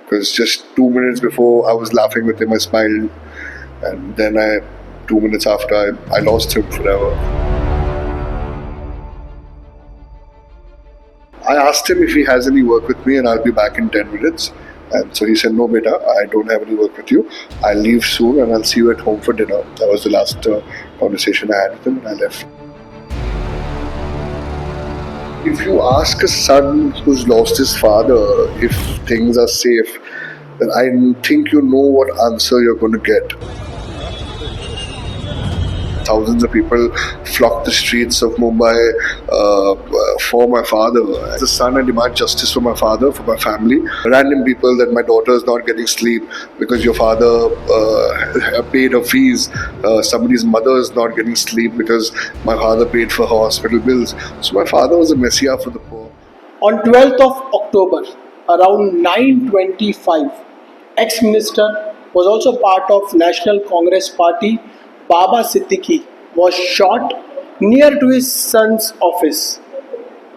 because just 2 minutes before I was laughing with him, I smiled, and then 2 minutes after, I lost him forever. I asked him if he has any work with me and I'll be back in 10 minutes. And so he said, no beta, I don't have any work with you. I'll leave soon and I'll see you at home for dinner. That was the last conversation I had with him, and I left. If you ask a son who's lost his father if things are safe, then I think you know what answer you're going to get. Thousands of people flocked the streets of Mumbai for my father. As a son, I demand justice for my father, for my family. Random people that my daughter is not getting sleep because your father paid her fees. Somebody's mother is not getting sleep because my father paid for her hospital bills. So my father was a messiah for the poor. On 12th of October, around 9:25, ex-minister was also part of National Congress Party, Baba Siddique, was shot near to his son's office.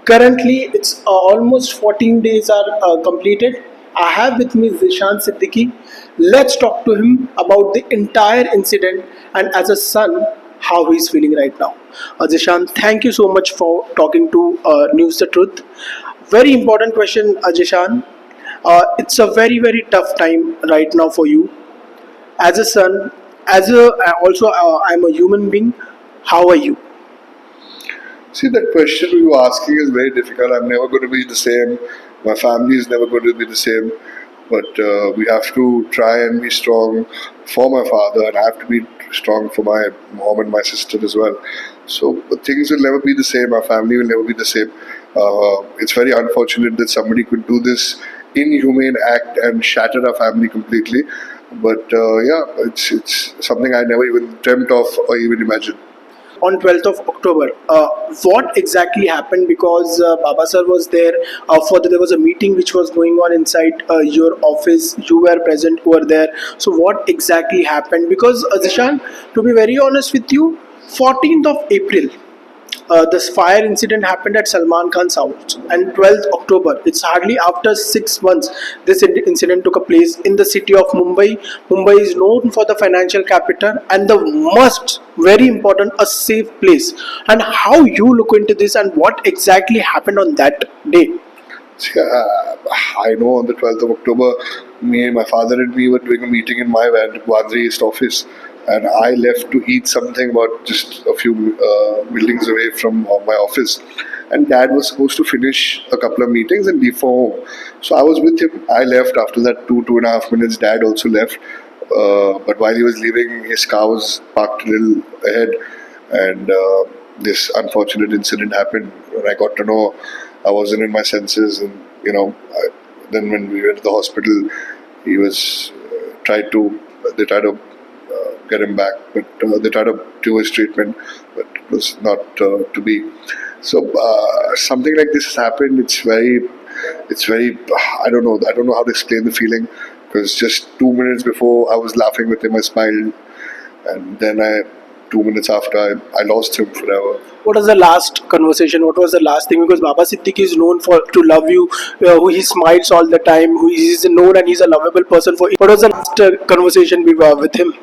Currently, it's almost 14 days are completed. I have with me Zeeshan Siddique. Let's talk to him about the entire incident and as a son, how he's feeling right now. Zeeshan, thank you so much for talking to News the Truth. Very important question, Zeeshan. It's a very, very tough time right now for you. As a son, I'm a human being. How are you? See, that question you are asking is very difficult. I'm never going to be the same. My family is never going to be the same. But we have to try and be strong for my father, and I have to be strong for my mom and my sister as well. So things will never be the same. Our family will never be the same. It's very unfortunate that somebody could do this inhumane act and shatter our family completely. But it's something I never even dreamt of or even imagined. On 12th of October, what exactly happened? Because Baba sir was there. There was a meeting which was going on inside your office. You were present over there. So what exactly happened? Because Zeeshan, to be very honest with you, 14th of April, this fire incident happened at Salman Khan's house, and 12th October, it's hardly after 6 months, this incident took a place in the city of Mumbai. Mumbai is known for the financial capital and the very important, a safe place. And how you look into this and what exactly happened on that day? See, I know on the 12th of October, my father and me were doing a meeting in my Bandra East office, and I left to eat something about just a few buildings away from my office. And Dad was supposed to finish a couple of meetings and leave for home. So I was with him. I left after that 2.5 minutes. Dad also left. But while he was leaving, his car was parked a little ahead, and this unfortunate incident happened. When I got to know, I wasn't in my senses, and then when we went to the hospital, he was they tried to get him back, but they tried to do his treatment, but it was not to be. So something like this has happened. It's very. I don't know how to explain the feeling, because just 2 minutes before I was laughing with him, I smiled, and then 2 minutes after, I lost him forever. What was the last conversation? What was the last thing? Because Baba Siddique is known to love you, he smiles all the time, who is known and he's a lovable person. What was the last conversation with him?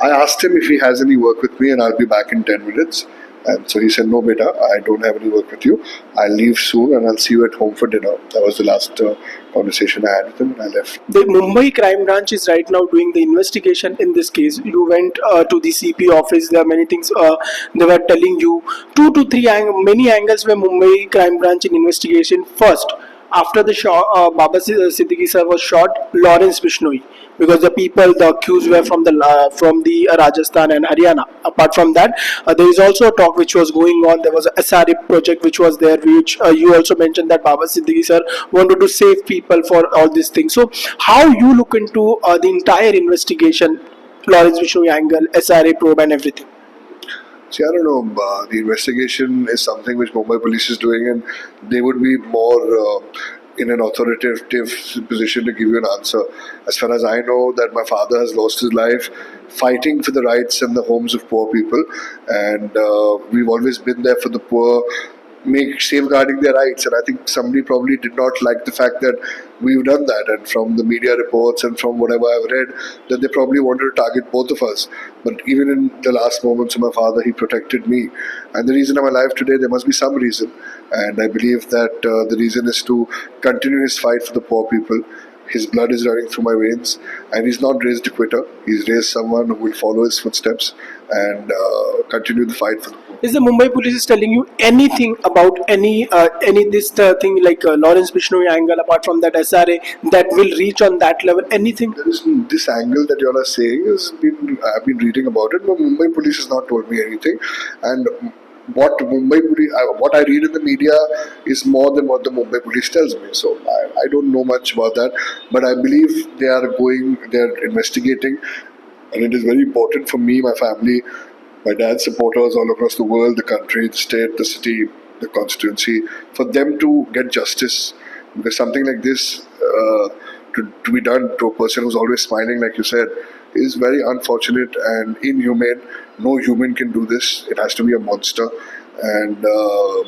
I asked him if he has any work with me and I'll be back in 10 minutes. And so he said, no beta, I don't have any work with you. I'll leave soon and I'll see you at home for dinner. That was the last conversation I had with him, and I left. The Mumbai crime branch is right now doing the investigation in this case. You went to the CP office. There are many things they were telling you. 2 to 3 many angles where Mumbai crime branch in investigation. First, after the Baba Siddique sir was shot, Lawrence Bishnoi, because the accused were from the Rajasthan and Haryana. Apart from that, there is also a talk which was going on. There was a SRA project which was there, which you also mentioned that Baba Siddique sir wanted to save people for all these things. So how you look into the entire investigation, Lawrence Bishnoi angle, SRA probe and everything? See, I don't know. The investigation is something which Mumbai police is doing, and they would be more in an authoritative position to give you an answer. As far as I know, that my father has lost his life fighting for the rights and the homes of poor people, and we've always been there for the poor. make safeguarding their rights. And I think somebody probably did not like the fact that we've done that. And from the media reports and from whatever I've read, that they probably wanted to target both of us. But even in the last moments of my father, he protected me. And the reason I'm alive today, there must be some reason. And I believe that the reason is to continue his fight for the poor people. His blood is running through my veins, and he's not raised a quitter. He's raised someone who will follow his footsteps and continue the fight for the poor. Is the Mumbai police is telling you anything about any this thing like Lawrence Bishnoi angle apart from that SRA that will reach on that level? Anything? There is this angle that you all are saying I've been reading about it, but Mumbai police has not told me anything. And what what I read in the media is more than what the Mumbai police tells me. So I don't know much about that, but I believe they are investigating, and it is very important for me, my family, my dad's supporters all across the world, the country, the state, the city, the constituency, for them to get justice. Because something like this to be done to a person who's always smiling, like you said, is very unfortunate and inhumane. No human can do this. It has to be a monster. And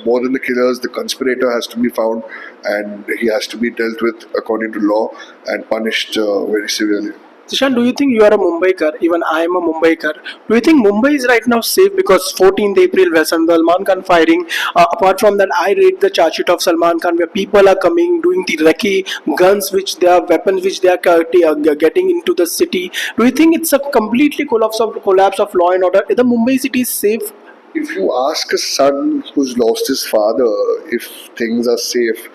more than the killers, the conspirator has to be found, and he has to be dealt with according to law and punished very severely. Zeeshan, do you think you are a Mumbaikar? Even I am a Mumbaikar. Do you think Mumbai is right now safe because 14th April where Salman Khan firing? Apart from that, I read the charge sheet of Salman Khan where people are coming, doing the recce, guns which they are, weapons which they are getting into the city. Do you think it's a completely collapse of law and order? Is the Mumbai city is safe? If you ask a son who's lost his father if things are safe,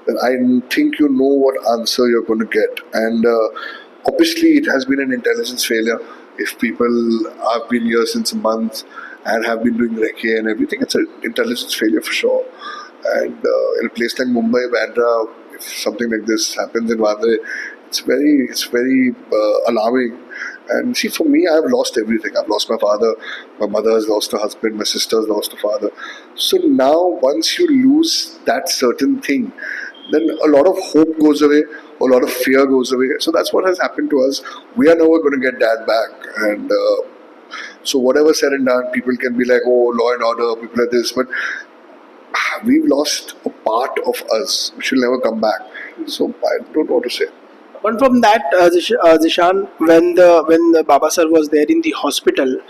then I think you know what answer you're going to get. And obviously, it has been an intelligence failure. If people have been here since a month and have been doing recce and everything, it's an intelligence failure for sure. And in a place like Mumbai, Bandra, if something like this happens in Vandre, it's very alarming. And see, for me, I've lost everything. I've lost my father, my mother has lost her husband, my sister has lost her father. So now, once you lose that certain thing, then a lot of hope goes away, a lot of fear goes away. So that's what has happened to us. We are never going to get dad back. And so whatever said and done, people can be like, oh, law and order, people like this. But we've lost a part of us, which will never come back. So I don't know what to say. But from that, Zeeshan, when the Baba sir was there in the hospital,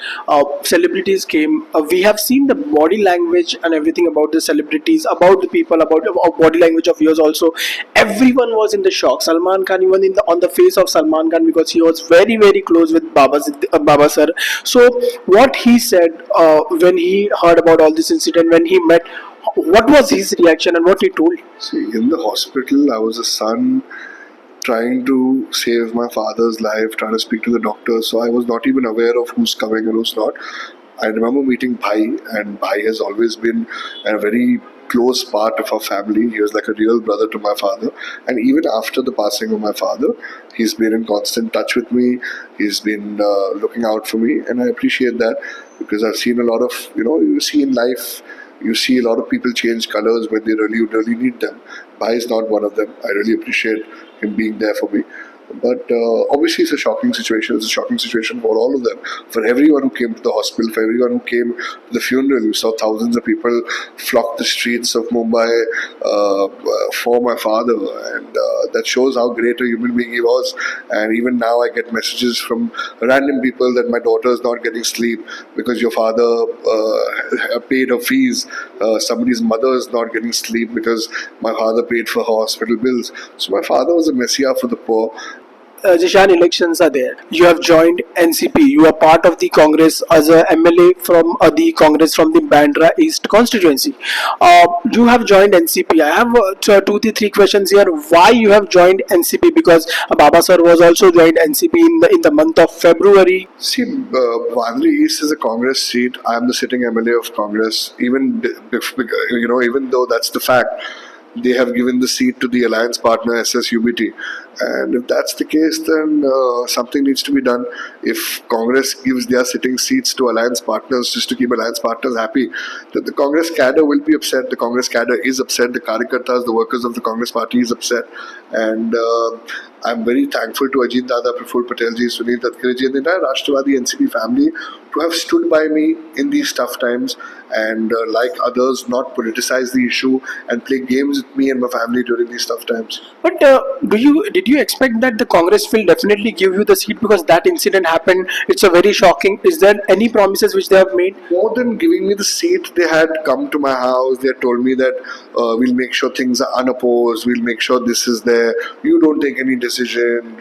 celebrities came. We have seen the body language and everything about the celebrities, about the people, about body language of yours also. Everyone was in the shock. Salman Khan, even on the face of Salman Khan, because he was very close with Baba sir. So what he said when he heard about all this incident, when he met, what was his reaction and what he told? See, in the hospital, I was a son trying to save my father's life, trying to speak to the doctor. So I was not even aware of who's coming and who's not. I remember meeting Bhai, and Bhai has always been a very close part of our family. He was like a real brother to my father. And even after the passing of my father, he's been in constant touch with me. He's been looking out for me, and I appreciate that, because I've seen a lot of, you see in life, you see a lot of people change colors when they really need them. Bhai is not one of them. I really appreciate him being there for me. But obviously, it's a shocking situation. It's a shocking situation for all of them. For everyone who came to the hospital, for everyone who came to the funeral, you saw thousands of people flock the streets of Mumbai for my father. And that shows how great a human being he was. And even now, I get messages from random people that my daughter is not getting sleep because your father paid her fees. Somebody's mother is not getting sleep because my father paid for her hospital bills. So my father was a messiah for the poor. Zeeshan, elections are there. You have joined NCP. You are part of the Congress as a MLA from the Congress from the Bandra East constituency. You have joined NCP. I have 2 to 3 questions here. Why you have joined NCP? Because Baba sir was also joined NCP in the month of February. See, Vandre East is a Congress seat. I am the sitting MLA of Congress. Even though that's the fact, they have given the seat to the alliance partner SSUBT. And if that's the case, then something needs to be done. If Congress gives their sitting seats to alliance partners just to keep alliance partners happy, then the Congress cadre will be upset. The Congress cadre is upset. The Karyakartas, the workers of the Congress party is upset. And I'm very thankful to Ajit Dada, Praful Patel ji, Sunil Tatkare ji, and the entire Rashtrawadi NCP family to have stood by me in these tough times and like others not politicize the issue and play games with me and my family during these tough times. But did you expect that the Congress will definitely give you the seat because that incident happened? It's a very shocking. Is there any promises which they have made? More than giving me the seat, they had come to my house. They had told me that we'll make sure things are unopposed. We'll make sure this is there. You don't take any decision.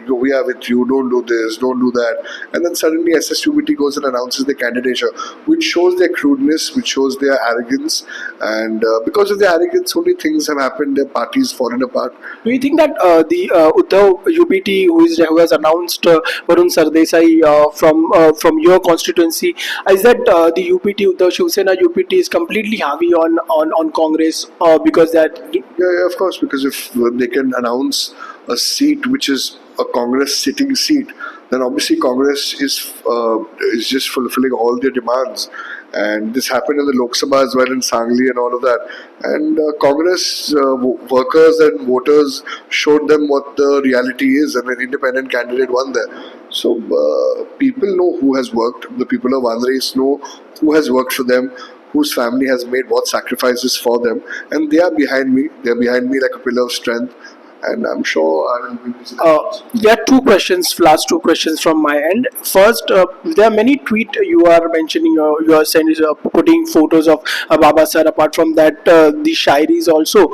We are with you. Don't do this. Don't do that. And then suddenly SSUBT goes and announces their candidature, which shows their crudeness, which shows their arrogance. And because of their arrogance, only things have happened. Their parties fallen apart. Do you think that the Uddhav UPT who has announced Varun Sardesai from your constituency, is that the UPT Uddhav Shiv Sena UPT is completely heavy on Congress because that? Yeah, of course, because if they can announce a seat which is a Congress sitting seat, then obviously Congress is just fulfilling all their demands. And this happened in the Lok Sabha as well, in Sangli and all of that. And Congress workers and voters showed them what the reality is, and an independent candidate won there. So people know who has worked. The people of Andhra East know who has worked for them, whose family has made what sacrifices for them, and they are behind me. They are behind me like a pillar of strength. And I'm sure I will win this election. There are last two questions from my end. First, there are many tweets you are mentioning, you are sending, putting photos of Baba sir. Apart from that, the shairis also.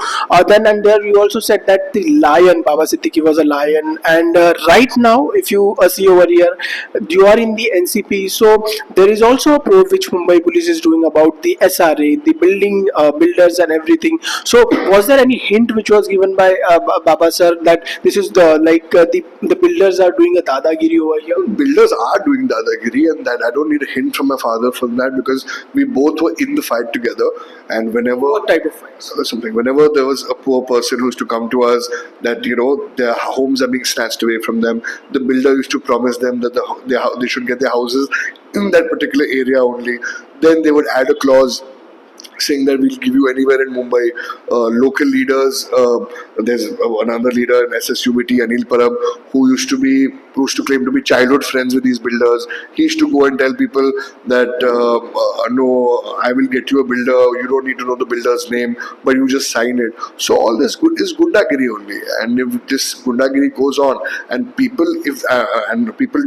Then and there you also said that the lion, Baba Siddique was a lion. And right now, if you see over here, you are in the NCP. So there is also a probe which Mumbai police is doing about the SRA, the builders and everything. So was there any hint which was given by Baba sir that this is the builders are doing a dadagiri over here? Builders are doing dadagiri, and that I don't need a hint from my father for that, because we both were in the fight together. And whenever What type of fights? whenever there was a poor person who used to come to us that their homes are being snatched away from them, the builder used to promise them that they should get their houses in that particular area only. Then they would add a clause saying that we'll give you anywhere in Mumbai. Local leaders, there's another leader in SSUBT, Anil Parab, who used to claim to be childhood friends with these builders. He used to go and tell people that no, I will get you a builder. You don't need to know the builder's name, but you just sign it. So all this is gundagiri only. And if this gundagiri goes on, and people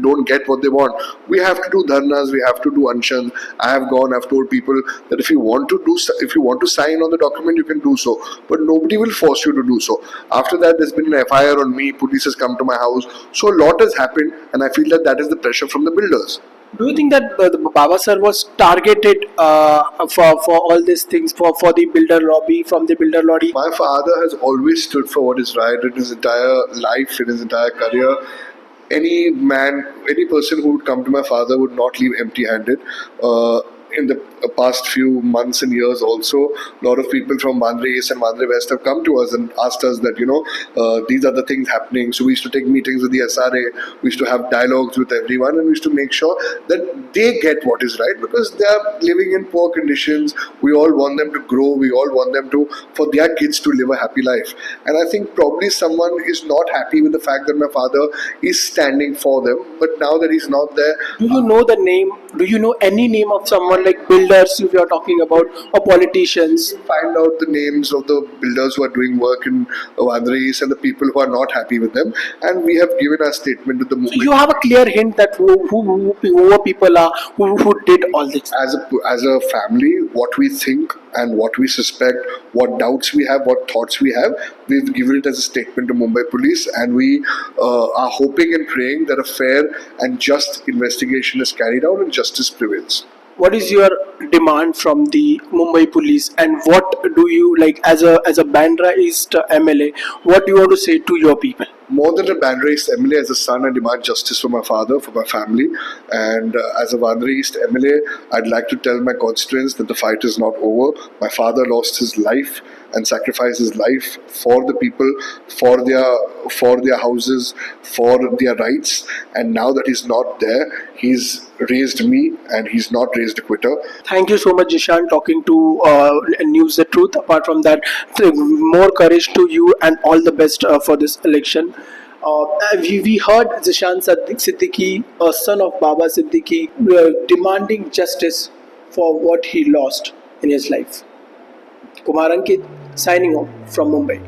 don't get what they want, we have to do dharnas, we have to do anshans. I've told people that if you want to sign on the document, you can do so, but nobody will force you to do so. After that, there's been an FIR on me. Police has come to my house. So a lot has happened, and I feel that is the pressure from the builders. Do you think that the Baba sir was targeted for all these things for the builder lobby, from the builder lobby? My father has always stood for what is right in his entire life, in his entire career. Any person who would come to my father would not leave empty-handed. In the past few months and years also, a lot of people from Bandra East and Bandra West have come to us and asked us that, these are the things happening. So we used to take meetings with the SRA, we used to have dialogues with everyone, and we used to make sure that they get what is right, because they are living in poor conditions. We all want them to grow, we all want them for their kids to live a happy life. And I think probably someone is not happy with the fact that my father is standing for them, but now that he's not there. Do you know the name? Do you know any name of someone like builders if you are talking about, or politicians? Find out the names of the builders who are doing work in Bandra East and the people who are not happy with them, and we have given our statement to the movement. So you have a clear hint that who people are who did all this. As a family, what we think and what we suspect, what doubts we have, what thoughts we have, we've given it as a statement to Mumbai Police, and we are hoping and praying that a fair and just investigation is carried out and justice prevails. What is your demand from the Mumbai Police, and what do you like as a Bandra East MLA? What do you want to say to your people? More than a Bandra East MLA, as a son, I demand justice for my father, for my family, and as a Bandra East MLA, I'd like to tell my constituents that the fight is not over. My father lost his life, and sacrificed his life for the people, for their houses, for their rights. And now that he's not there, he's raised me, and he's not raised a quitter. Thank you so much, Zeeshan, talking to News the Truth. Apart from that, more courage to you and all the best for this election. We heard Zeeshan Siddique, a son of Baba Siddique, demanding justice for what he lost in his life. Kumar Ankit signing off from Mumbai.